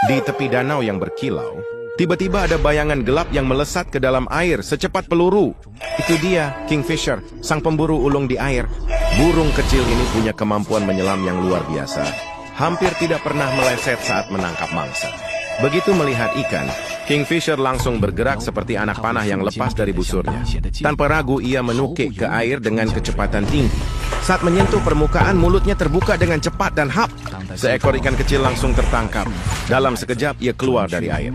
Di tepi danau yang berkilau, tiba-tiba ada bayangan gelap yang melesat ke dalam air secepat peluru. Itu dia, Kingfisher, sang pemburu ulung di air. Burung kecil ini punya kemampuan menyelam yang luar biasa. Hampir tidak pernah meleset saat menangkap mangsa. Begitu melihat ikan, Kingfisher langsung bergerak seperti anak panah yang lepas dari busurnya. Tanpa ragu, ia menukik ke air dengan kecepatan tinggi. Saat menyentuh permukaan, mulutnya terbuka dengan cepat dan hap. Seekor ikan kecil langsung tertangkap. Dalam sekejap, ia keluar dari air,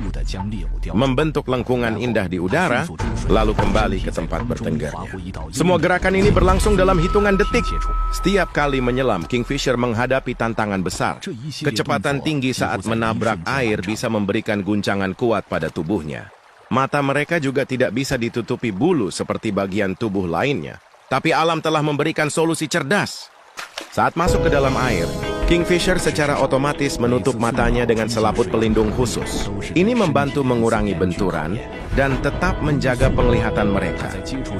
membentuk lengkungan indah di udara, lalu kembali ke tempat bertenggernya. Semua gerakan ini berlangsung dalam hitungan detik. Setiap kali menyelam, Kingfisher menghadapi tantangan besar. Kecepatan tinggi saat menabrak air bisa memberikan guncangan kuat pada tubuhnya. Mata mereka juga tidak bisa ditutupi bulu seperti bagian tubuh lainnya. Tapi alam telah memberikan solusi cerdas. Saat masuk ke dalam air, Kingfisher secara otomatis menutup matanya dengan selaput pelindung khusus. Ini membantu mengurangi benturan dan tetap menjaga penglihatan mereka.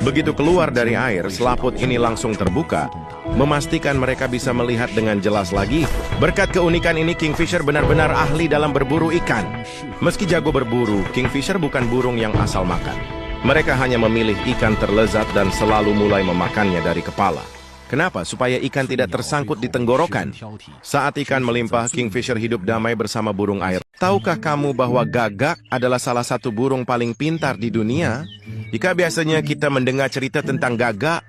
Begitu keluar dari air, selaput ini langsung terbuka, memastikan mereka bisa melihat dengan jelas lagi. Berkat keunikan ini, Kingfisher benar-benar ahli dalam berburu ikan. Meski jago berburu, Kingfisher bukan burung yang asal makan. Mereka hanya memilih ikan terlezat dan selalu mulai memakannya dari kepala. Kenapa? Supaya ikan tidak tersangkut di tenggorokan. Saat ikan melimpah, Kingfisher hidup damai bersama burung air. Tahukah kamu bahwa gagak adalah salah satu burung paling pintar di dunia? Jika biasanya kita mendengar cerita tentang gagak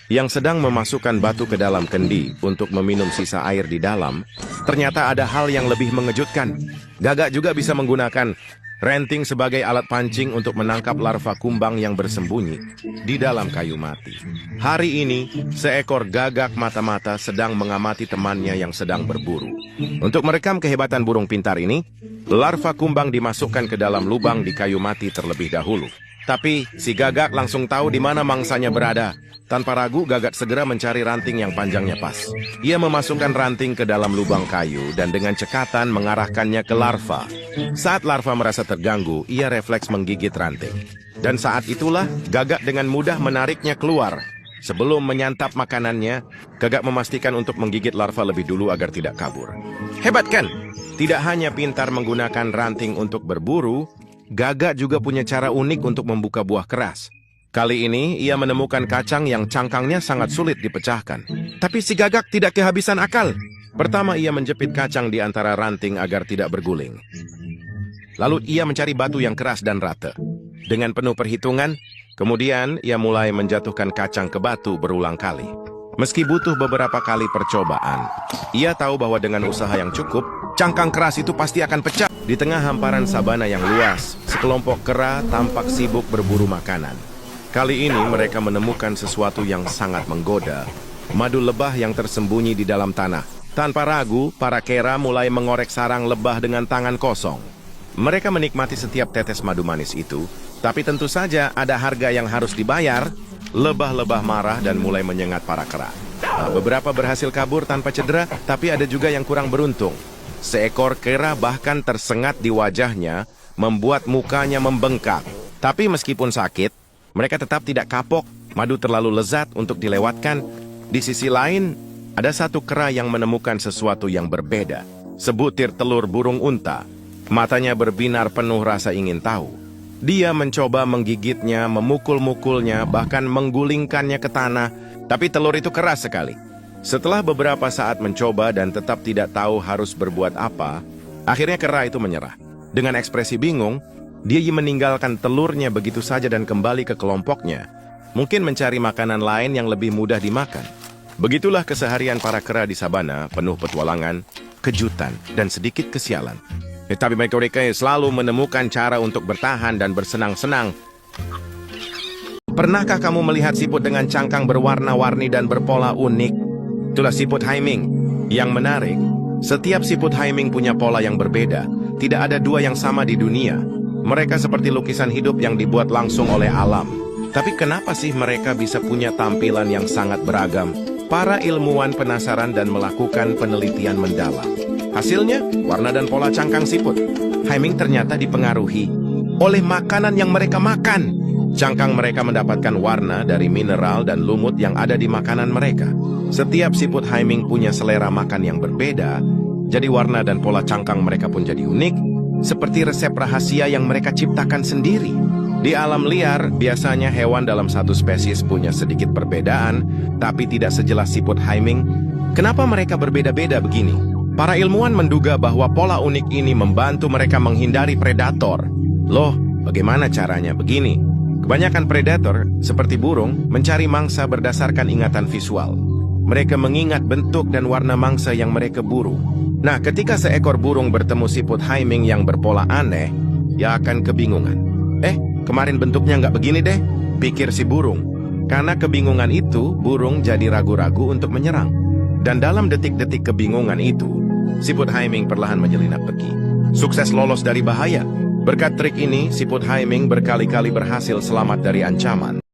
yang sedang memasukkan batu ke dalam kendi untuk meminum sisa air di dalam, ternyata ada hal yang lebih mengejutkan. Gagak juga bisa menggunakan ranting sebagai alat pancing untuk menangkap larva kumbang yang bersembunyi di dalam kayu mati. Hari ini, seekor gagak mata-mata sedang mengamati temannya yang sedang berburu. Untuk merekam kehebatan burung pintar ini, larva kumbang dimasukkan ke dalam lubang di kayu mati terlebih dahulu. Tapi, si gagak langsung tahu di mana mangsanya berada. Tanpa ragu, gagak segera mencari ranting yang panjangnya pas. Ia memasukkan ranting ke dalam lubang kayu dan dengan cekatan mengarahkannya ke larva. Saat larva merasa terganggu, ia refleks menggigit ranting. Dan saat itulah, gagak dengan mudah menariknya keluar. Sebelum menyantap makanannya, gagak memastikan untuk menggigit larva lebih dulu agar tidak kabur. Hebat kan? Tidak hanya pintar menggunakan ranting untuk berburu, gagak juga punya cara unik untuk membuka buah keras. Kali ini, ia menemukan kacang yang cangkangnya sangat sulit dipecahkan. Tapi si gagak tidak kehabisan akal. Pertama, ia menjepit kacang di antara ranting agar tidak berguling. Lalu ia mencari batu yang keras dan rata. Dengan penuh perhitungan, kemudian ia mulai menjatuhkan kacang ke batu berulang kali. Meski butuh beberapa kali percobaan, ia tahu bahwa dengan usaha yang cukup, cangkang keras itu pasti akan pecah. Di tengah hamparan sabana yang luas, sekelompok kera tampak sibuk berburu makanan. Kali ini mereka menemukan sesuatu yang sangat menggoda, madu lebah yang tersembunyi di dalam tanah. Tanpa ragu, para kera mulai mengorek sarang lebah dengan tangan kosong. Mereka menikmati setiap tetes madu manis itu, tapi tentu saja ada harga yang harus dibayar. Lebah-lebah marah dan mulai menyengat para kera. Beberapa berhasil kabur tanpa cedera, tapi ada juga yang kurang beruntung. Seekor kera bahkan tersengat di wajahnya, membuat mukanya membengkak. Tapi meskipun sakit, mereka tetap tidak kapok. Madu terlalu lezat untuk dilewatkan. Di sisi lain, ada satu kera yang menemukan sesuatu yang berbeda. Sebutir telur burung unta. Matanya berbinar penuh rasa ingin tahu. Dia mencoba menggigitnya, memukul-mukulnya, bahkan menggulingkannya ke tanah. Tapi telur itu keras sekali. Setelah beberapa saat mencoba dan tetap tidak tahu harus berbuat apa, akhirnya kera itu menyerah. Dengan ekspresi bingung, dia meninggalkan telurnya begitu saja dan kembali ke kelompoknya. Mungkin mencari makanan lain yang lebih mudah dimakan. Begitulah keseharian para kera di sabana, penuh petualangan, kejutan, dan sedikit kesialan. Tapi mereka selalu menemukan cara untuk bertahan dan bersenang-senang. Pernahkah kamu melihat siput dengan cangkang berwarna-warni dan berpola unik? Itulah siput Haiming. Yang menarik, setiap siput Haiming punya pola yang berbeda. Tidak ada dua yang sama di dunia. Mereka seperti lukisan hidup yang dibuat langsung oleh alam. Tapi kenapa sih mereka bisa punya tampilan yang sangat beragam? Para ilmuwan penasaran dan melakukan penelitian mendalam. Hasilnya, warna dan pola cangkang siput Haiming ternyata dipengaruhi oleh makanan yang mereka makan. Cangkang mereka mendapatkan warna dari mineral dan lumut yang ada di makanan mereka. Setiap siput Haiming punya selera makan yang berbeda, jadi warna dan pola cangkang mereka pun jadi unik. seperti resep rahasia yang mereka ciptakan sendiri. Di alam liar, biasanya hewan dalam satu spesies punya sedikit perbedaan, tapi tidak sejelas siput Haiming. Kenapa mereka berbeda-beda begini? Para ilmuwan menduga bahwa pola unik ini membantu mereka menghindari predator. Loh, bagaimana caranya? Begini, kebanyakan predator, seperti burung, mencari mangsa berdasarkan ingatan visual. Mereka mengingat bentuk dan warna mangsa yang mereka buru. Nah, ketika seekor burung bertemu siput Haiming yang berpola aneh, ia akan kebingungan. Kemarin bentuknya nggak begini deh, pikir si burung. Karena kebingungan itu, burung jadi ragu-ragu untuk menyerang. Dan dalam detik-detik kebingungan itu, siput Haiming perlahan menyelinap pergi. Sukses lolos dari bahaya. Berkat trik ini, siput Haiming berkali-kali berhasil selamat dari ancaman.